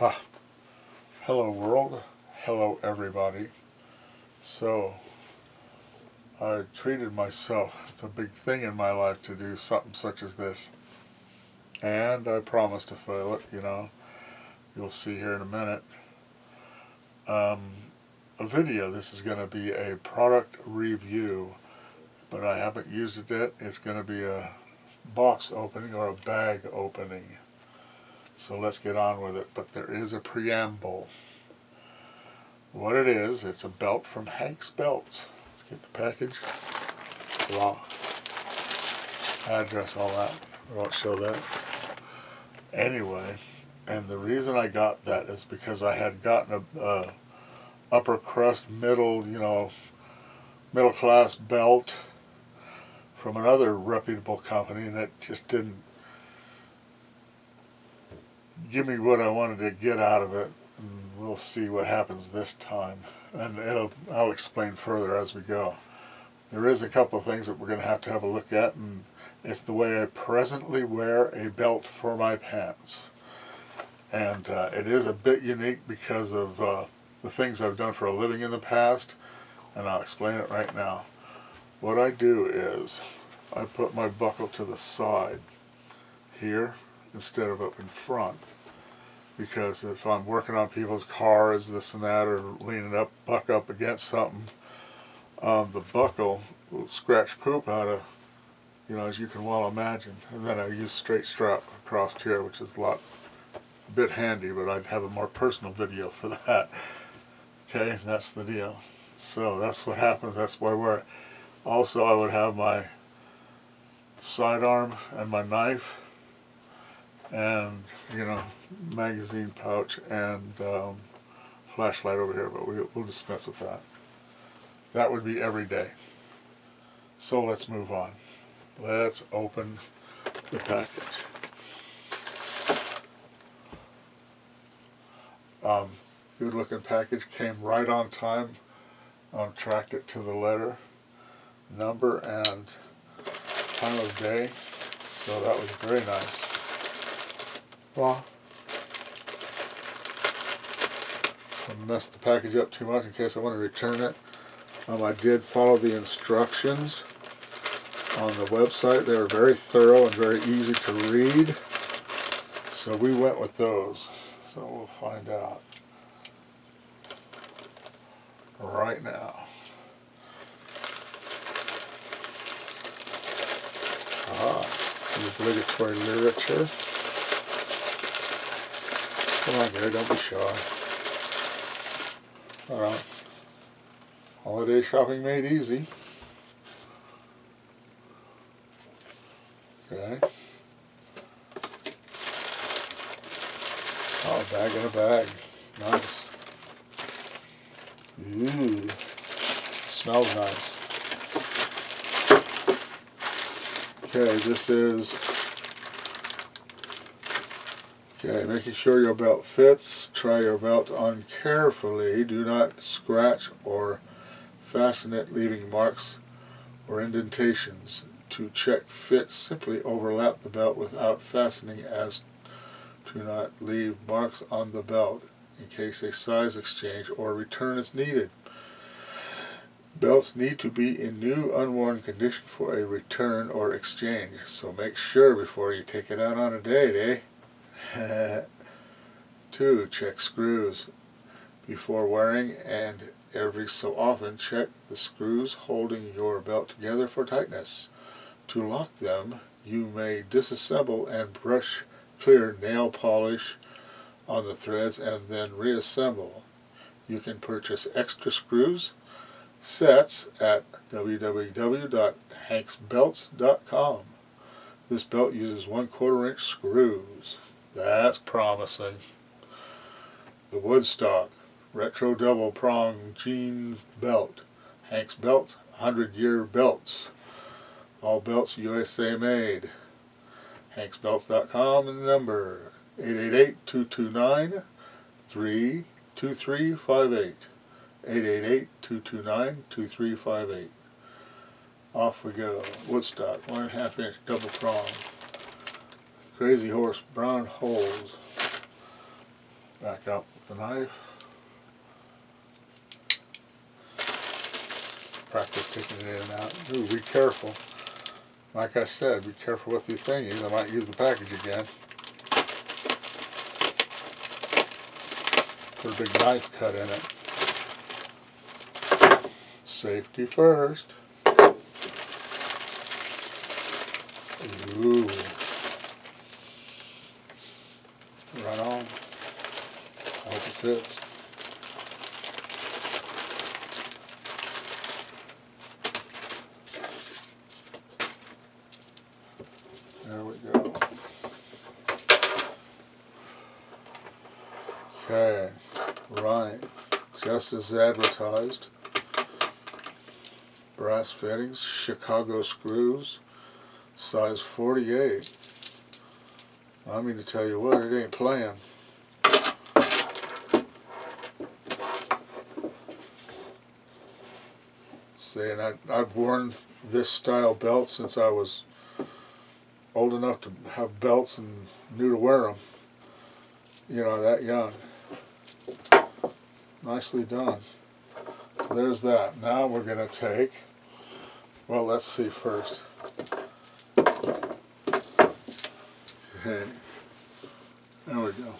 Ah, hello world, hello everybody. So, I treated myself, it's a big thing in my life to do something such as this. And I promised to fail it, you'll see here in a minute. A video, this is going to be a product review, but I haven't used it yet. It's going to be a box opening or a bag opening. So let's get on with it, but there is a preamble. What it is, it's a belt from Hank's Belts. Let's get the package. Wow. Address, all that. I won't show that. Anyway, and the reason I got that is because I had gotten a upper crust, middle class belt from another reputable company, and it just didn't give me what I wanted to get out of it. And we'll see what happens this time, and I'll explain further as we go. There is a couple of things that we're going to have a look at, and it's the way I presently wear a belt for my pants. And it is a bit unique because of the things I've done for a living in the past, and I'll explain it right now. What I do is I put my buckle to the side here instead of up in front, because if I'm working on people's cars, this and that, or leaning up, buck up against something, the buckle will scratch poop out of, as you can well imagine. And then I use straight strap across here, which is a bit handy, but I'd have a more personal video for that. Okay, that's the deal. So that's what happens. That's why I wear it. Also, I would have my sidearm and my knife and magazine pouch and flashlight over here, but we'll dispense with that. That would be every day. So let's move on. Let's open the package. Good looking package, came right on time. Tracked it to the letter, number, and time of day. So that was very nice. Well, I messed the package up too much in case I want to return it. I did follow the instructions on the website. They were very thorough and very easy to read. So we went with those. So we'll find out right now. The obligatory literature. Come on, Gary, don't be shy. Alright. Holiday shopping made easy. Okay. Oh, a bag in a bag. Nice. Ooh. Smells nice. Okay, this is... Okay, making sure your belt fits. Try your belt on carefully. Do not scratch or fasten it, leaving marks or indentations. To check fit, simply overlap the belt without fastening as to not leave marks on the belt in case a size exchange or return is needed. Belts need to be in new, unworn condition for a return or exchange, so make sure before you take it out on a date, eh? 2. Check screws before wearing, and every so often check the screws holding your belt together for tightness. To lock them, you may disassemble and brush clear nail polish on the threads and then reassemble. You can purchase extra screws sets at www.hanksbelts.com. This belt uses 1/4 inch screws. That's promising. The Woodstock Retro Double Prong Jean Belt. Hank's Belts, 100-year belts. All belts USA made. hanksbelts.com and the number 888-229-2358. 888-229-2358. Off we go. Woodstock, 1.5 inch double prong. Crazy Horse brown holes. Back out with the knife. Practice taking it in and out. Ooh, be careful. Like I said, be careful with your thingy. They might use the package again. Put a big knife cut in it. Safety first. Ooh. Right on. I hope it fits. There we go. Okay, right. Just as advertised. Brass fittings, Chicago screws, size 48. I mean to tell you what, it ain't playing. See, and I've worn this style belt since I was old enough to have belts and knew to wear them. You know, that young. Nicely done. So there's that. Now we're going to take, well, let's see first. Okay. There we go.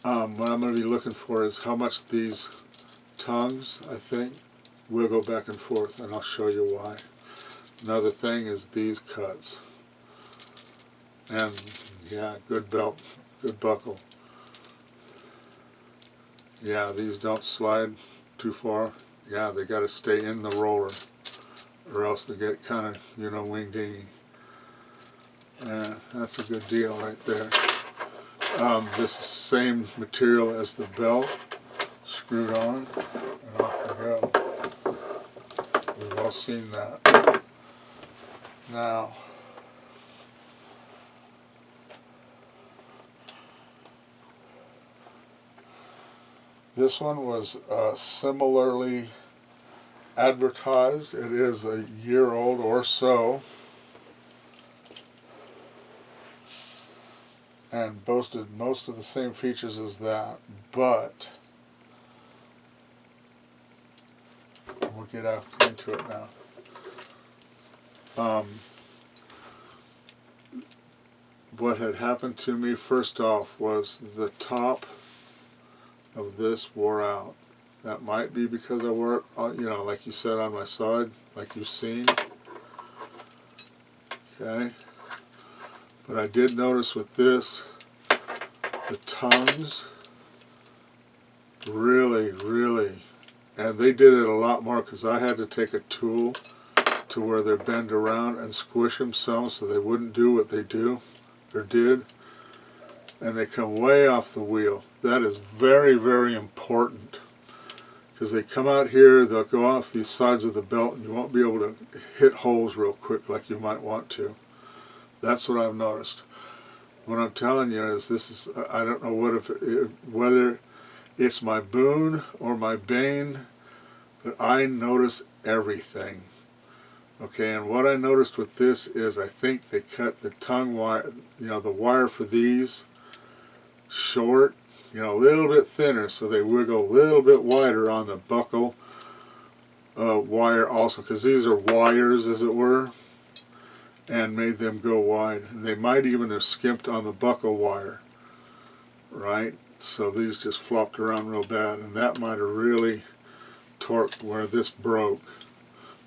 What I'm going to be looking for is how much these tongues, I think, wiggle back and forth, and I'll show you why. Another thing is these cuts. And yeah, good belt, good buckle. Yeah, these don't slide too far. Yeah, they got to stay in the roller, or else they get kind of, you know, wing-dingy. Yeah, that's a good deal right there. This is the same material as the belt, screwed on, and off we go. We've all seen that. Now, this one was similarly advertised. It is a year old or so, and boasted most of the same features as that, but we'll get into it now. What had happened to me first off was the top of this wore out. That might be because I wore it, you know, like you said, on my side, like you've seen. Okay. But I did notice with this, the tongues really, and they did it a lot more because I had to take a tool to where they bend around and squish them some so they wouldn't do what they do or did, and they come way off the wheel. That is very, very important because they come out here, they'll go off these sides of the belt, and you won't be able to hit holes real quick like you might want to. That's what I've noticed. What I'm telling you is this is, I don't know whether it's my boon or my bane, but I notice everything. Okay, and what I noticed with this is I think they cut the tongue wire, you know, the wire for these short, you know, a little bit thinner, so they wiggle a little bit wider on the buckle wire also, because these are wires, as it were, and made them go wide. And they might even have skimped on the buckle wire, right? So these just flopped around real bad, and that might have really torqued where this broke,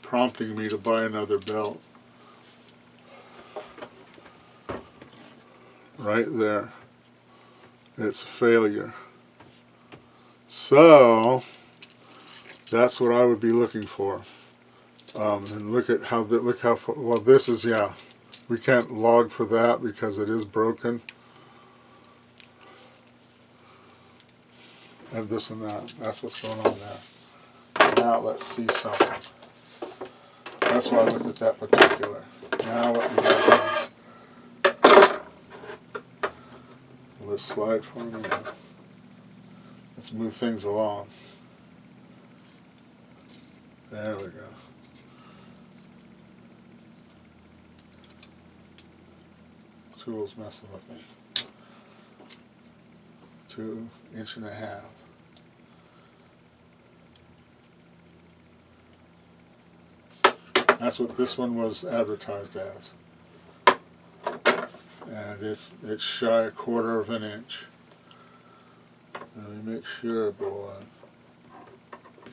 prompting me to buy another belt. Right there. It's a failure. So that's what I would be looking for. And look at how well this is. Yeah, we can't log for that because it is broken. And this and that. That's what's going on there. Now let's see something. That's why I looked at that particular. Now what we got. Will this slide for me? Let's move things along. There we go. Tool's messing with me. to 1.5 inches. That's what this one was advertised as. And it's shy 1/4 inch. Let me make sure, boy.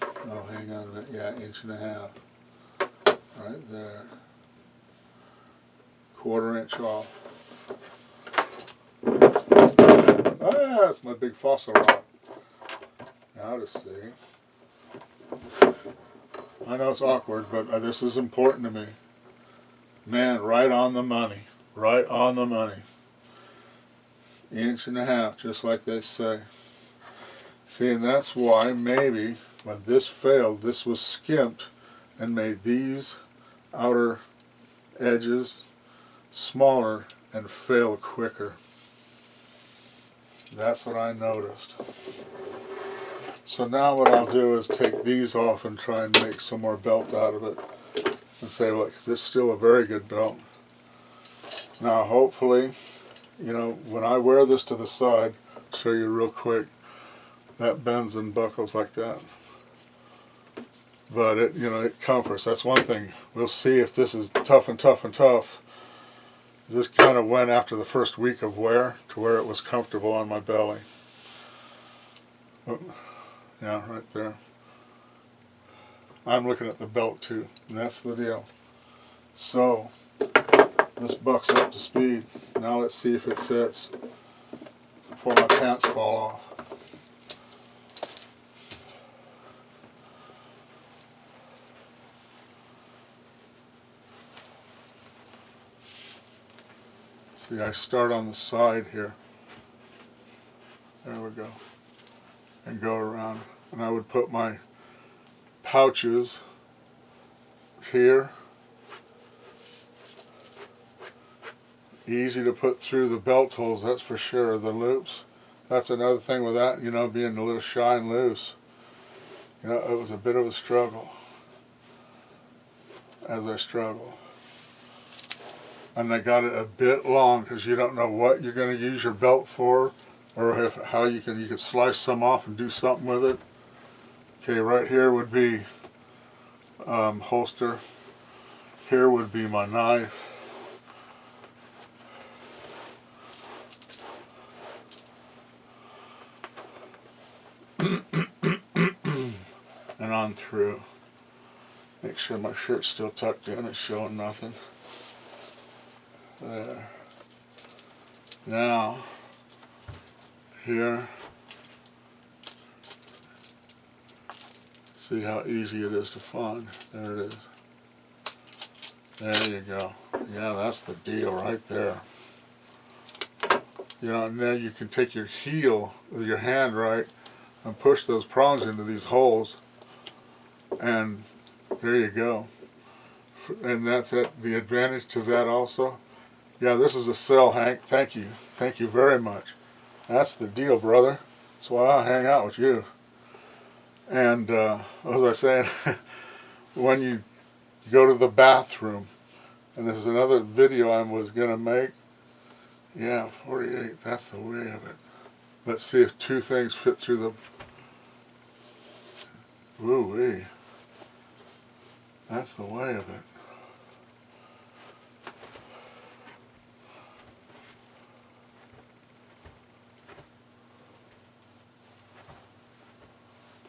Oh, hang on a minute. Yeah, 1.5 inches. Right there. 1/4 inch off. Ah, that's my big fossil rock. Now to see. I know it's awkward, but this is important to me. Man, right on the money. Right on the money. 1.5 inches, just like they say. See, and that's why maybe when this failed, this was skimped and made these outer edges smaller and fail quicker. That's what I noticed. So now what I'll do is take these off and try and make some more belt out of it. And say, look, this is still a very good belt. Now hopefully, you know, when I wear this to the side, show you real quick, that bends and buckles like that. But it, you know, it comforts. That's one thing. We'll see if this is tough and tough and tough. This kind of went after the first week of wear to where it was comfortable on my belly. Oh, yeah, right there. I'm looking at the belt too, and that's the deal. So, this buck's up to speed. Now let's see if it fits before my pants fall off. See, I start on the side here. There we go. And go around. And I would put my pouches here. Easy to put through the belt holes, that's for sure. The loops. That's another thing with that, you know, being a little shy and loose. You know, it was a bit of a struggle as I struggle. And I got it a bit long because you don't know what you're going to use your belt for, or how you can slice some off and do something with it. Okay, right here would be holster. Here would be my knife. And on through. Make sure my shirt's still tucked in, it's showing nothing. There. Now, here, see how easy it is to find. There it is. There you go. Yeah, that's the deal right there. You know, and then you can take your heel with your hand, right, and push those prongs into these holes, and there you go. And that's it. The advantage to that also. Yeah, this is a sell, Hank. Thank you. Thank you very much. That's the deal, brother. That's why I hang out with you. And as I was saying, when you go to the bathroom, and this is another video I was going to make. Yeah, 48. That's the way of it. Let's see if two things fit through the... Woo-wee. That's the way of it.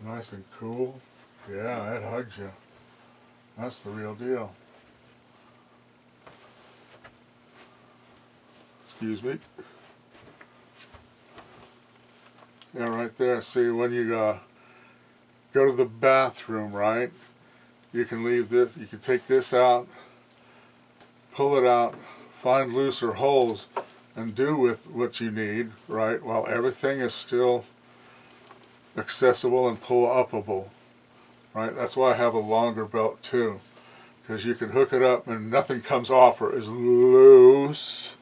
Nice and cool. Yeah, it hugs you. That's the real deal. Excuse me. Yeah, right there. See, when you go to the bathroom, right, you can leave this, you can take this out, pull it out, find looser holes, and do with what you need, right, while everything is still accessible and pull-upable, right? That's why I have a longer belt too, because you can hook it up and nothing comes off or is loose,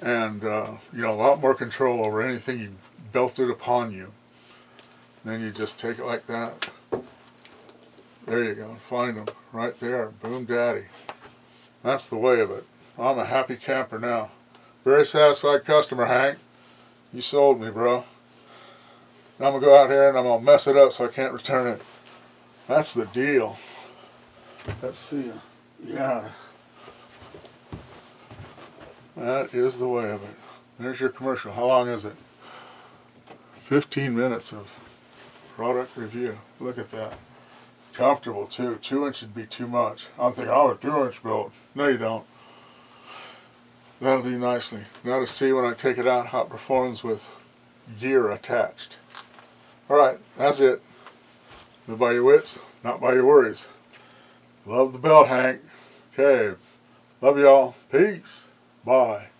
and you know, a lot more control over anything you belted upon you. Then you just take it like that. There you go. Find them right there. Boom, daddy. That's the way of it. I'm a happy camper now. Very satisfied customer, Hank. You sold me, bro. And I'm going to go out here and I'm going to mess it up so I can't return it. That's the deal. Let's see. Yeah. That is the way of it. There's your commercial. How long is it? 15 minutes of product review. Look at that. Comfortable too. 2-inch would be too much. I'm thinking, oh, a 2-inch belt. No, you don't. That'll do nicely. Now to see when I take it out how it performs with gear attached. Alright, that's it. Live by your wits, not by your worries. Love the belt, Hank. Okay. Love y'all. Peace. Bye.